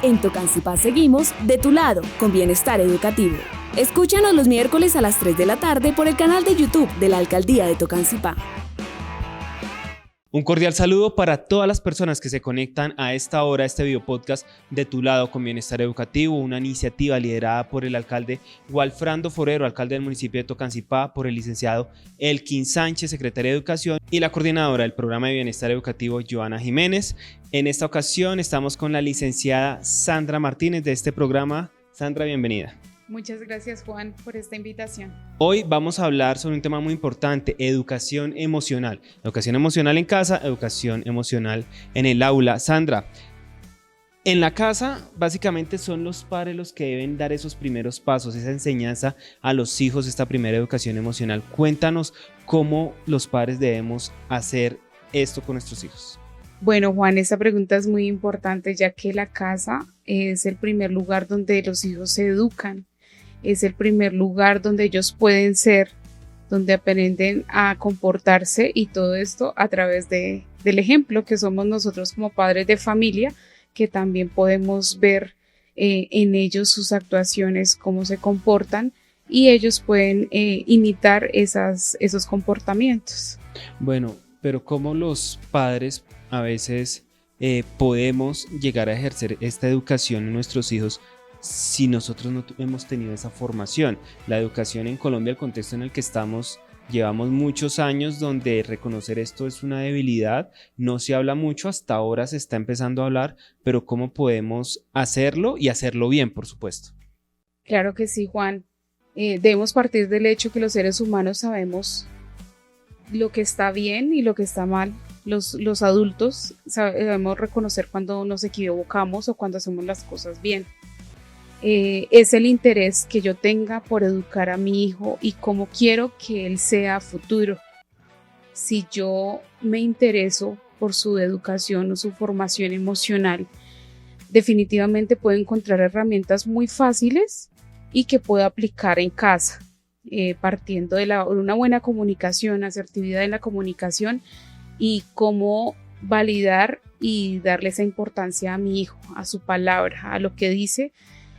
En Tocancipá seguimos de tu lado con bienestar educativo. Escúchanos los miércoles a las 3 de la tarde por el canal de YouTube de la Alcaldía de Tocancipá. Un cordial saludo para todas las personas que se conectan a esta hora a este video podcast de Tu Lado con Bienestar Educativo, una iniciativa liderada por el alcalde Walfrando Forero, alcalde del municipio de Tocancipá, por el licenciado Elkin Sánchez, secretario de Educación, y la coordinadora del programa de Bienestar Educativo, Joana Jiménez. En esta ocasión estamos con la licenciada Sandra Martínez de este programa. Sandra, bienvenida. Muchas gracias, Juan, por esta invitación. Hoy vamos a hablar sobre un tema muy importante, educación emocional. Educación emocional en casa, educación emocional en el aula. Sandra, en la casa básicamente son los padres los que deben dar esos primeros pasos, esa enseñanza a los hijos, esta primera educación emocional. Cuéntanos cómo los padres debemos hacer esto con nuestros hijos. Bueno, Juan, esta pregunta es muy importante, ya que la casa es el primer lugar donde los hijos se educan. Es el primer lugar donde ellos pueden ser, donde aprenden a comportarse, y todo esto a través del ejemplo que somos nosotros como padres de familia, que también podemos ver en ellos sus actuaciones, cómo se comportan, y ellos pueden imitar esos comportamientos. Bueno, pero ¿cómo los padres a veces podemos llegar a ejercer esta educación en nuestros hijos si nosotros no hemos tenido esa formación? La educación en Colombia, el contexto en el que estamos, llevamos muchos años donde reconocer esto es una debilidad, no se habla mucho, hasta ahora se está empezando a hablar, pero ¿cómo podemos hacerlo y hacerlo bien, por supuesto? Claro que sí, Juan. Debemos partir del hecho que los seres humanos sabemos lo que está bien y lo que está mal. Los adultos sabemos reconocer cuando nos equivocamos o cuando hacemos las cosas bien. Es el interés que yo tenga por educar a mi hijo y cómo quiero que él sea a futuro. Si yo me intereso por su educación o su formación emocional, definitivamente puedo encontrar herramientas muy fáciles y que puedo aplicar en casa, partiendo de una buena comunicación, asertividad en la comunicación, y cómo validar y darle esa importancia a mi hijo, a su palabra, a lo que dice,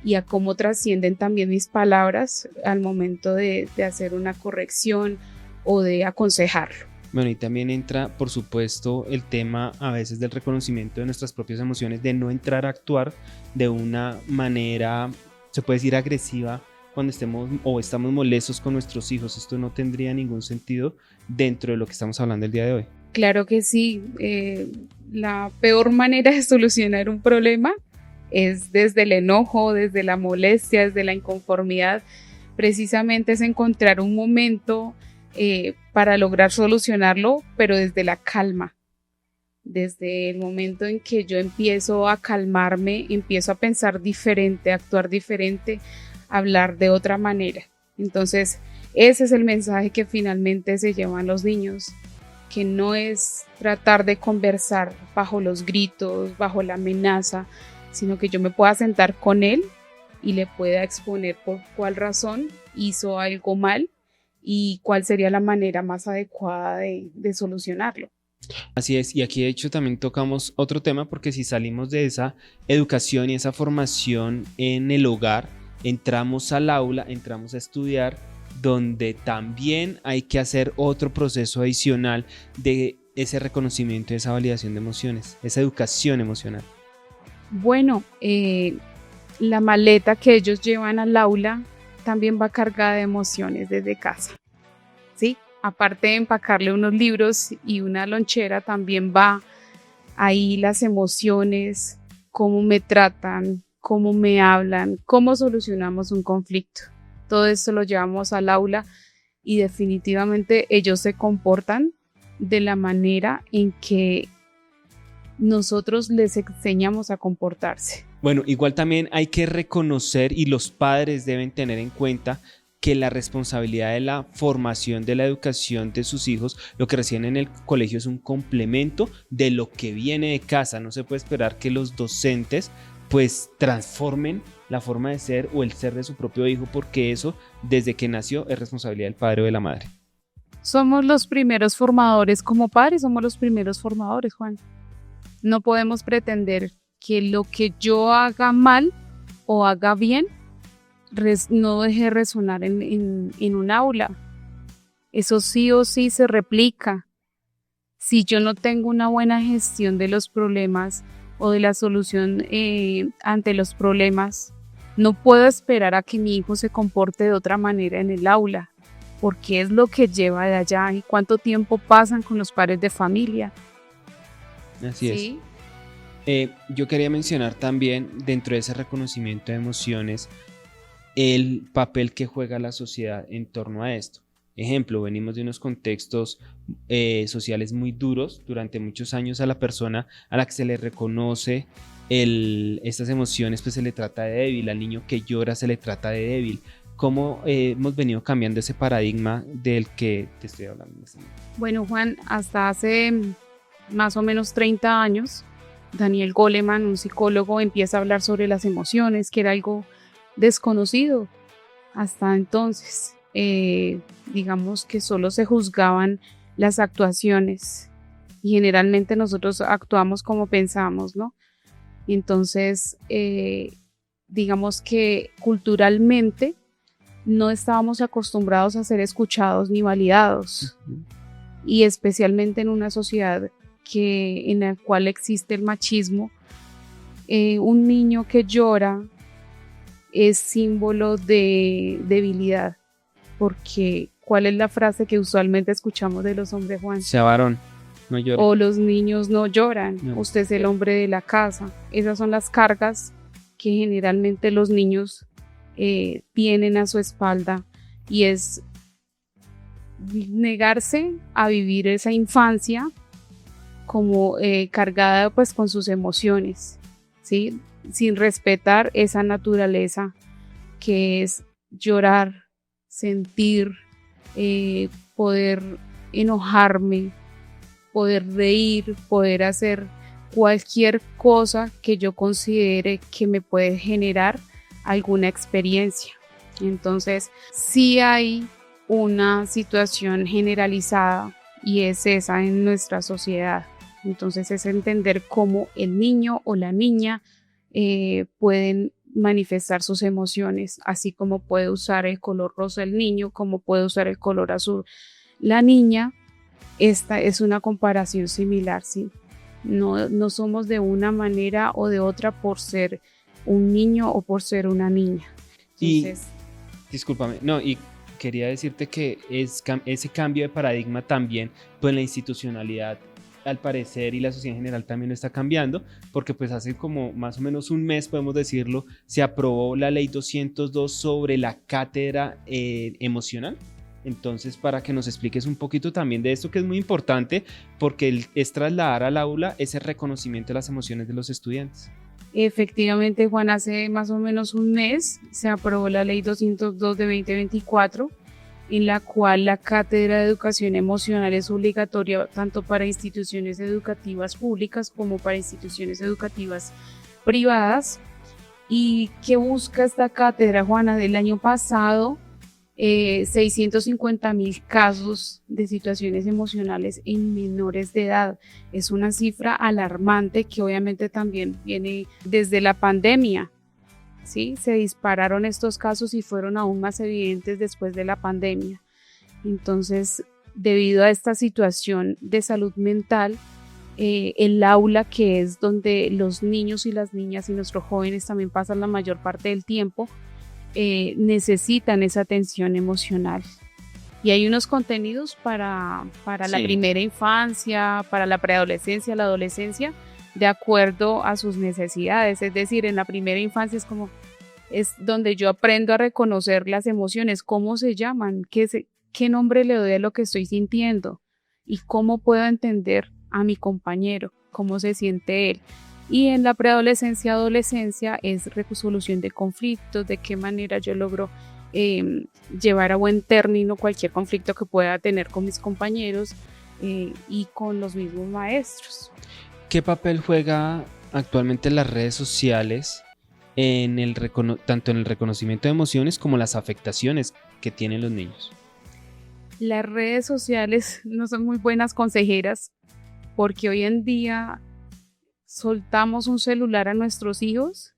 y a cómo trascienden también mis palabras al momento de hacer una corrección o de aconsejarlo. Bueno, y también entra, por supuesto, el tema a veces del reconocimiento de nuestras propias emociones, de no entrar a actuar de una manera, se puede decir, agresiva cuando estamos molestos con nuestros hijos. Esto no tendría ningún sentido dentro de lo que estamos hablando el día de hoy. Claro que sí. La peor manera de solucionar un problema es desde el enojo, desde la molestia, desde la inconformidad. Precisamente es encontrar un momento para lograr solucionarlo, pero desde la calma. Desde el momento en que yo empiezo a calmarme, empiezo a pensar diferente, a actuar diferente, a hablar de otra manera. Entonces, ese es el mensaje que finalmente se llevan los niños, que no es tratar de conversar bajo los gritos, bajo la amenaza, sino que yo me pueda sentar con él y le pueda exponer por cuál razón hizo algo mal y cuál sería la manera más adecuada de solucionarlo. Así es, y aquí de hecho también tocamos otro tema, porque si salimos de esa educación y esa formación en el hogar, entramos al aula, entramos a estudiar, donde también hay que hacer otro proceso adicional de ese reconocimiento, de esa validación de emociones, esa educación emocional. Bueno, la maleta que ellos llevan al aula también va cargada de emociones desde casa, ¿sí? Aparte de empacarle unos libros y una lonchera, también va ahí las emociones, cómo me tratan, cómo me hablan, cómo solucionamos un conflicto. Todo esto lo llevamos al aula y definitivamente ellos se comportan de la manera en que nosotros les enseñamos a comportarse. Bueno, igual también hay que reconocer, y los padres deben tener en cuenta, que la responsabilidad de la formación, de la educación de sus hijos, lo que reciben en el colegio es un complemento de lo que viene de casa. No se puede esperar que los docentes pues transformen la forma de ser o el ser de su propio hijo, porque eso desde que nació es responsabilidad del padre o de la madre. Somos los primeros formadores como padres, somos los primeros formadores, Juan. No podemos pretender que lo que yo haga mal o haga bien no deje de resonar en un aula. Eso sí o sí se replica. Si yo no tengo una buena gestión de los problemas o de la solución ante los problemas, no puedo esperar a que mi hijo se comporte de otra manera en el aula, porque es lo que lleva de allá y cuánto tiempo pasan con los padres de familia. Así ¿Sí? es. Yo quería mencionar también, dentro de ese reconocimiento de emociones, el papel que juega la sociedad en torno a esto. Ejemplo, venimos de unos contextos sociales muy duros. Durante muchos años a la persona a la que se le reconoce estas emociones, pues se le trata de débil. Al niño que llora se le trata de débil. ¿Cómo hemos venido cambiando ese paradigma del que te estoy hablando? Bueno, Juan, hasta hace más o menos 30 años, Daniel Goleman, un psicólogo, empieza a hablar sobre las emociones, que era algo desconocido hasta entonces. Digamos que solo se juzgaban las actuaciones y generalmente nosotros actuamos como pensamos, ¿no? Entonces, digamos que culturalmente no estábamos acostumbrados a ser escuchados ni validados, y especialmente en una sociedad en la cual existe el machismo. Un niño que llora es símbolo de debilidad, porque ¿cuál es la frase que usualmente escuchamos de los hombres, Juan? Sea varón, no llore. O los niños no lloran, No. Usted es el hombre de la casa. Esas son las cargas que generalmente los niños tienen a su espalda, y es negarse a vivir esa infancia como cargada pues con sus emociones, ¿sí? Sin respetar esa naturaleza que es llorar, sentir, poder enojarme, poder reír, poder hacer cualquier cosa que yo considere que me puede generar alguna experiencia. Entonces, sí hay una situación generalizada y es esa en nuestra sociedad. Entonces es entender cómo el niño o la niña pueden manifestar sus emociones, así como puede usar el color rosa el niño, como puede usar el color azul la niña. Esta es una comparación similar, ¿sí? No somos de una manera o de otra por ser un niño o por ser una niña. Entonces, Discúlpame, no, y quería decirte que ese cambio de paradigma también, pues la institucionalidad al parecer y la sociedad en general también lo está cambiando, porque pues hace como más o menos un mes, podemos decirlo, se aprobó la ley 202 sobre la cátedra emocional. Entonces, para que nos expliques un poquito también de esto, que es muy importante, porque es trasladar al aula ese reconocimiento de las emociones de los estudiantes. Efectivamente, Juan, hace más o menos un mes se aprobó la ley 202 de 2024, en la cual la cátedra de educación emocional es obligatoria tanto para instituciones educativas públicas como para instituciones educativas privadas. ¿Y qué busca esta cátedra, Juana? Del año pasado, 650,000 casos de situaciones emocionales en menores de edad. Es una cifra alarmante que obviamente también viene desde la pandemia, ¿sí? Se dispararon estos casos y fueron aún más evidentes después de la pandemia. Entonces, debido a esta situación de salud mental, el aula, que es donde los niños y las niñas y nuestros jóvenes también pasan la mayor parte del tiempo, necesitan esa atención emocional. Y hay unos contenidos para la primera infancia, para la preadolescencia, la adolescencia, de acuerdo a sus necesidades. Es decir, en la primera infancia es donde yo aprendo a reconocer las emociones, cómo se llaman, qué nombre le doy a lo que estoy sintiendo y cómo puedo entender a mi compañero, cómo se siente él. Y en la preadolescencia, adolescencia es resolución de conflictos, de qué manera yo logro llevar a buen término cualquier conflicto que pueda tener con mis compañeros y con los mismos maestros. ¿Qué papel juega actualmente las redes sociales tanto en el reconocimiento de emociones como las afectaciones que tienen los niños? Las redes sociales no son muy buenas consejeras, porque hoy en día soltamos un celular a nuestros hijos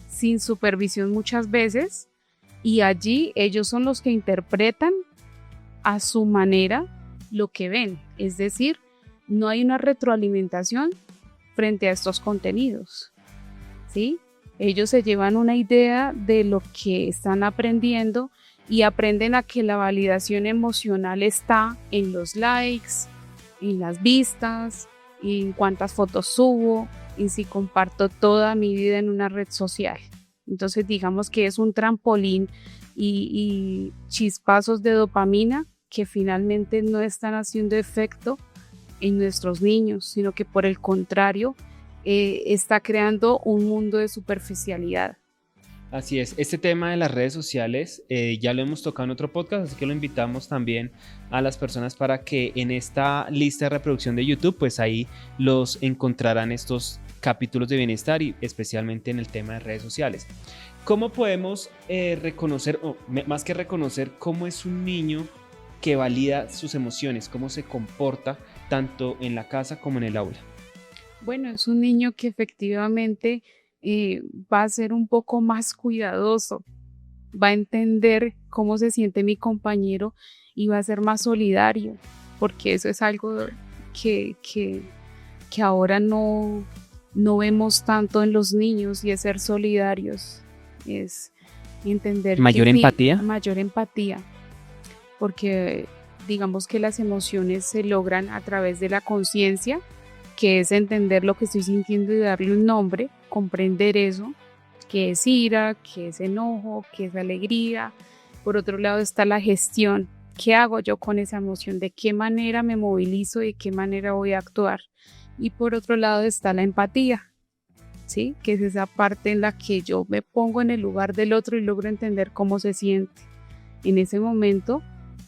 sin supervisión muchas veces, y allí ellos son los que interpretan a su manera lo que ven. Es decir, no hay una retroalimentación frente a estos contenidos, ¿sí? Ellos se llevan una idea de lo que están aprendiendo y aprenden a que la validación emocional está en los likes, en las vistas, en cuántas fotos subo, en si comparto toda mi vida en una red social. Entonces digamos que es un trampolín y chispazos de dopamina que finalmente no están haciendo efecto en nuestros niños, sino que por el contrario está creando un mundo de superficialidad. Así es, este tema de las redes sociales ya lo hemos tocado en otro podcast, así que lo invitamos también a las personas para que en esta lista de reproducción de YouTube, pues ahí los encontrarán estos capítulos de bienestar y especialmente en el tema de redes sociales. ¿Cómo podemos reconocer, o más que reconocer, cómo es un niño que valida sus emociones, cómo se comporta tanto en la casa como en el aula? Bueno, es un niño que efectivamente va a ser un poco más cuidadoso, va a entender cómo se siente mi compañero y va a ser más solidario, porque eso es algo que ahora no vemos tanto en los niños, y es ser solidarios, es entender mayor empatía, porque digamos que las emociones se logran a través de la conciencia, que es entender lo que estoy sintiendo y darle un nombre, comprender eso, que es ira, que es enojo, que es alegría. Por otro lado está la gestión. ¿Qué hago yo con esa emoción? ¿De qué manera me movilizo? ¿De qué manera voy a actuar? Y por otro lado está la empatía, ¿sí? Que es esa parte en la que yo me pongo en el lugar del otro y logro entender cómo se siente. En ese momento,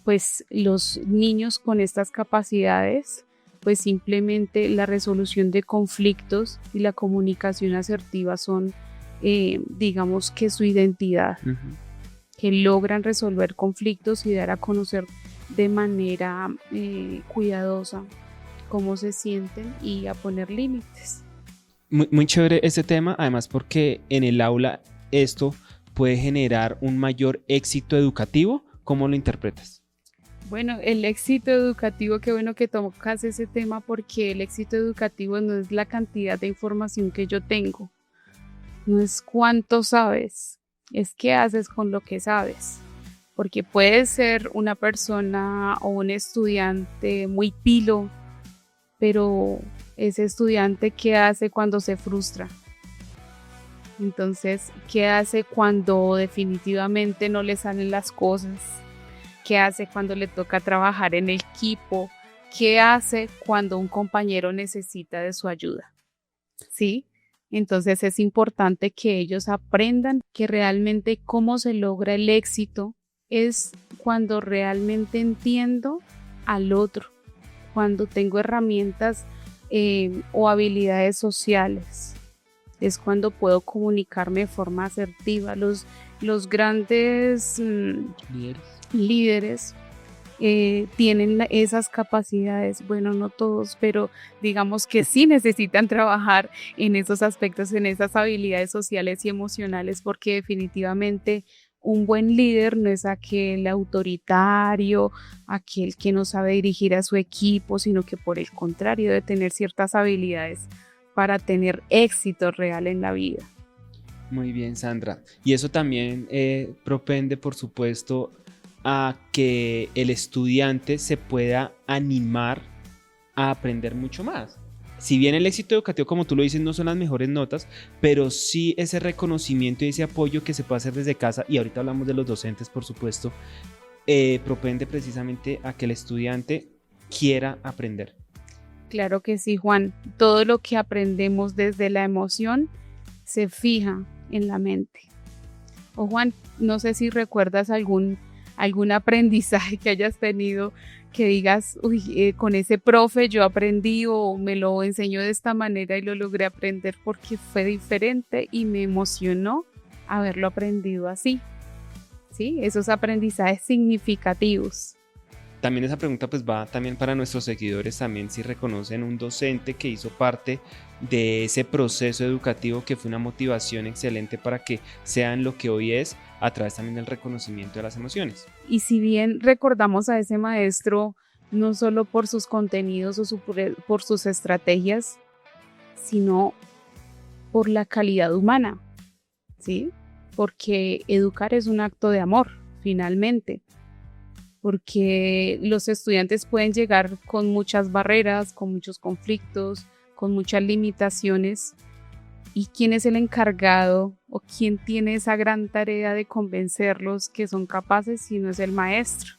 pues los niños con estas capacidades, pues simplemente la resolución de conflictos y la comunicación asertiva son, digamos que su identidad, que logran resolver conflictos y dar a conocer de manera cuidadosa cómo se sienten y a poner límites. Muy chévere este tema, además porque en el aula esto puede generar un mayor éxito educativo. ¿Cómo lo interpretas? Bueno, el éxito educativo, qué bueno que tocas ese tema, porque el éxito educativo no es la cantidad de información que yo tengo, no es cuánto sabes, es qué haces con lo que sabes, porque puedes ser una persona o un estudiante muy pilo, pero ese estudiante, ¿qué hace cuando se frustra? Entonces, ¿qué hace cuando definitivamente no le salen las cosas? ¿Qué hace cuando le toca trabajar en equipo? ¿Qué hace cuando un compañero necesita de su ayuda? ¿Sí? Entonces es importante que ellos aprendan que realmente cómo se logra el éxito es cuando realmente entiendo al otro, cuando tengo herramientas o habilidades sociales. Es cuando puedo comunicarme de forma asertiva. Los grandes líderes tienen esas capacidades, bueno, no todos, pero digamos que sí necesitan trabajar en esos aspectos, en esas habilidades sociales y emocionales, porque definitivamente un buen líder no es aquel autoritario, aquel que no sabe dirigir a su equipo, sino que por el contrario debe tener ciertas habilidades para tener éxito real en la vida. Muy bien, Sandra. Y eso también propende, por supuesto, a que el estudiante se pueda animar a aprender mucho más. Si bien el éxito educativo, como tú lo dices, no son las mejores notas, pero sí ese reconocimiento y ese apoyo que se puede hacer desde casa, y ahorita hablamos de los docentes, por supuesto, propende precisamente a que el estudiante quiera aprender. Claro que sí, Juan. Todo lo que aprendemos desde la emoción se fija en la mente. O Juan, no sé si recuerdas algún aprendizaje que hayas tenido que digas, con ese profe yo aprendí o me lo enseñó de esta manera y lo logré aprender porque fue diferente y me emocionó haberlo aprendido así. ¿Sí? Esos aprendizajes significativos. También esa pregunta pues va también para nuestros seguidores, también si reconocen un docente que hizo parte de ese proceso educativo que fue una motivación excelente para que sean lo que hoy es, a través también del reconocimiento de las emociones. Y si bien recordamos a ese maestro no solo por sus contenidos o por sus estrategias, sino por la calidad humana, ¿sí? Porque educar es un acto de amor, finalmente. Porque los estudiantes pueden llegar con muchas barreras, con muchos conflictos, con muchas limitaciones. ¿Y quién es el encargado o quién tiene esa gran tarea de convencerlos que son capaces si no es el maestro?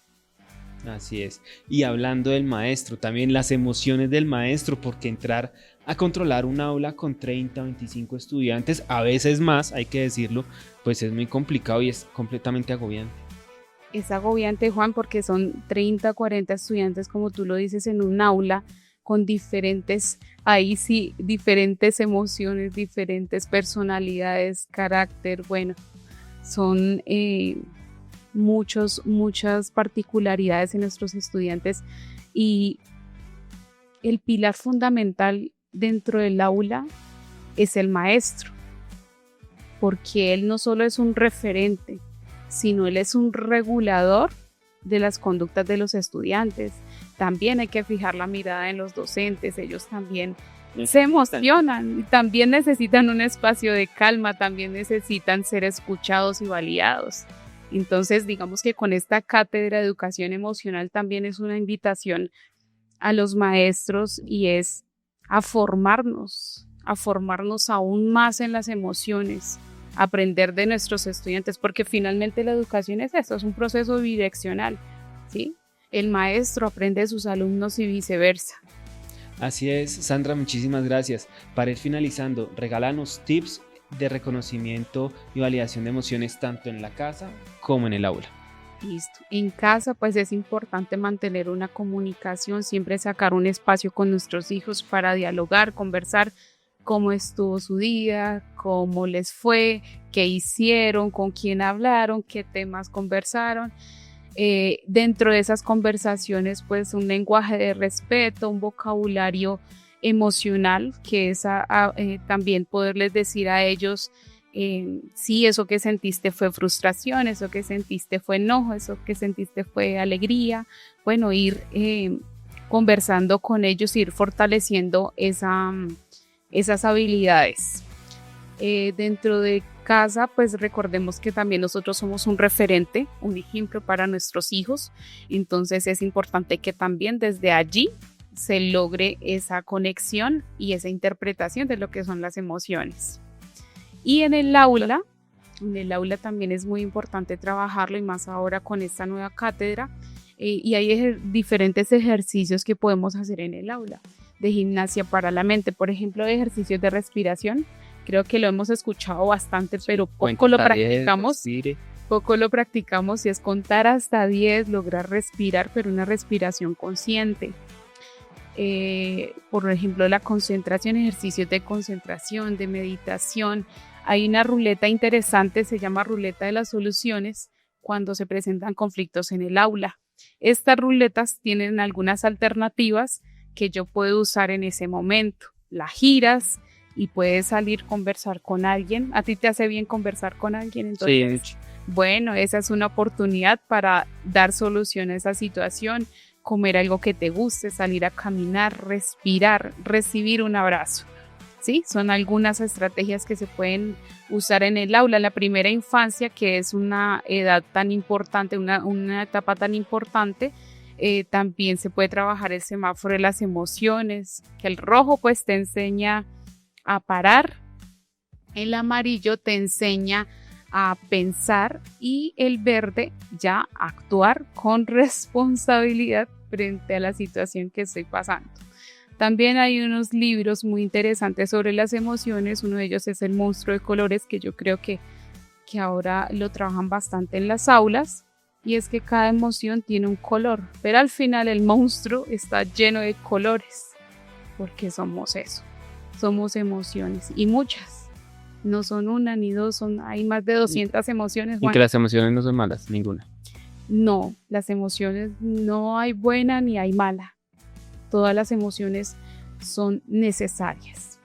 Así es. Y hablando del maestro, también las emociones del maestro, porque entrar a controlar un aula con 30 o 25 estudiantes, a veces más, hay que decirlo, pues es muy complicado y es completamente agobiante. Es agobiante, Juan, porque son 30, 40 estudiantes, como tú lo dices, en un aula con diferentes emociones, diferentes personalidades, carácter, bueno, son muchas particularidades en nuestros estudiantes y el pilar fundamental dentro del aula es el maestro, porque él no solo es un referente, sino él es un regulador de las conductas de los estudiantes. También hay que fijar la mirada en los docentes, ellos también se emocionan y también necesitan un espacio de calma, también necesitan ser escuchados y validados. Entonces, digamos que con esta cátedra de educación emocional también es una invitación a los maestros y es a formarnos aún más en las emociones, aprender de nuestros estudiantes, porque finalmente la educación es eso, es un proceso bidireccional, ¿sí? El maestro aprende de sus alumnos y viceversa. Así es, Sandra, muchísimas gracias. Para ir finalizando, regálanos tips de reconocimiento y validación de emociones tanto en la casa como en el aula. Listo. En casa, pues es importante mantener una comunicación, siempre sacar un espacio con nuestros hijos para dialogar, conversar, cómo estuvo su día, cómo les fue, qué hicieron, con quién hablaron, qué temas conversaron. Dentro de esas conversaciones, pues un lenguaje de respeto, un vocabulario emocional, que es también poderles decir a ellos, sí, eso que sentiste fue frustración, eso que sentiste fue enojo, eso que sentiste fue alegría. Bueno, ir conversando con ellos, ir fortaleciendo esas habilidades. Dentro de casa, pues recordemos que también nosotros somos un referente, un ejemplo para nuestros hijos, entonces es importante que también desde allí se logre esa conexión y esa interpretación de lo que son las emociones. Y en el aula también es muy importante trabajarlo, y más ahora con esta nueva cátedra, y hay diferentes ejercicios que podemos hacer en el aula de gimnasia para la mente, por ejemplo, de ejercicios de respiración. Creo que lo hemos escuchado bastante, pero poco lo practicamos y es contar hasta 10, lograr respirar, pero una respiración consciente. Por ejemplo, la concentración, ejercicios de concentración, de meditación. Hay una ruleta interesante, se llama ruleta de las soluciones, cuando se presentan conflictos en el aula. Estas ruletas tienen algunas alternativas que yo puedo usar en ese momento. La giras y puedes salir a conversar con alguien. ¿A ti te hace bien conversar con alguien? Entonces, sí. Bueno, esa es una oportunidad para dar solución a esa situación, comer algo que te guste, salir a caminar, respirar, recibir un abrazo. ¿Sí? Son algunas estrategias que se pueden usar en el aula. La primera infancia, que es una edad tan importante, una etapa tan importante, también se puede trabajar el semáforo de las emociones, que el rojo pues te enseña a parar, el amarillo te enseña a pensar y el verde ya a actuar con responsabilidad frente a la situación que estoy pasando. También hay unos libros muy interesantes sobre las emociones, uno de ellos es El monstruo de colores, que yo creo que ahora lo trabajan bastante en las aulas, y es que cada emoción tiene un color, pero al final el monstruo está lleno de colores, porque somos eso, somos emociones, y muchas, no son una ni dos, hay más de 200 emociones. Y que las emociones no son malas, ninguna. No, las emociones no hay buena ni hay mala. Todas las emociones son necesarias.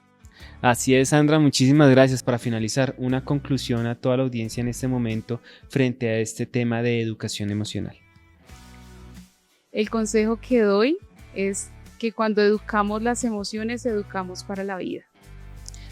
Así es, Sandra, muchísimas gracias. Para finalizar, una conclusión a toda la audiencia en este momento frente a este tema de educación emocional. El consejo que doy es que cuando educamos las emociones, educamos para la vida.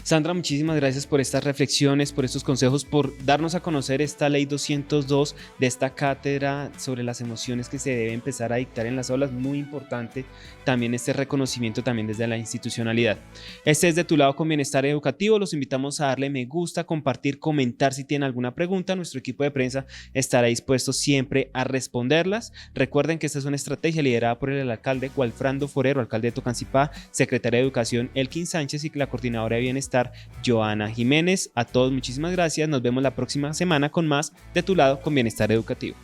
Sandra, muchísimas gracias por estas reflexiones, por estos consejos, por darnos a conocer esta ley 202 de esta cátedra sobre las emociones que se debe empezar a dictar en las aulas. Muy importante también este reconocimiento también desde la institucionalidad. Este es De Tu Lado con Bienestar Educativo. Los invitamos a darle me gusta, compartir, comentar si tienen alguna pregunta. Nuestro equipo de prensa estará dispuesto siempre a responderlas. Recuerden que esta es una estrategia liderada por el alcalde Walfrando Forero, alcalde de Tocancipá, secretaria de Educación Elkin Sánchez y la coordinadora de Bienestar Joana Jiménez. A todos muchísimas gracias, nos vemos la próxima semana con más De Tu Lado con Bienestar Educativo.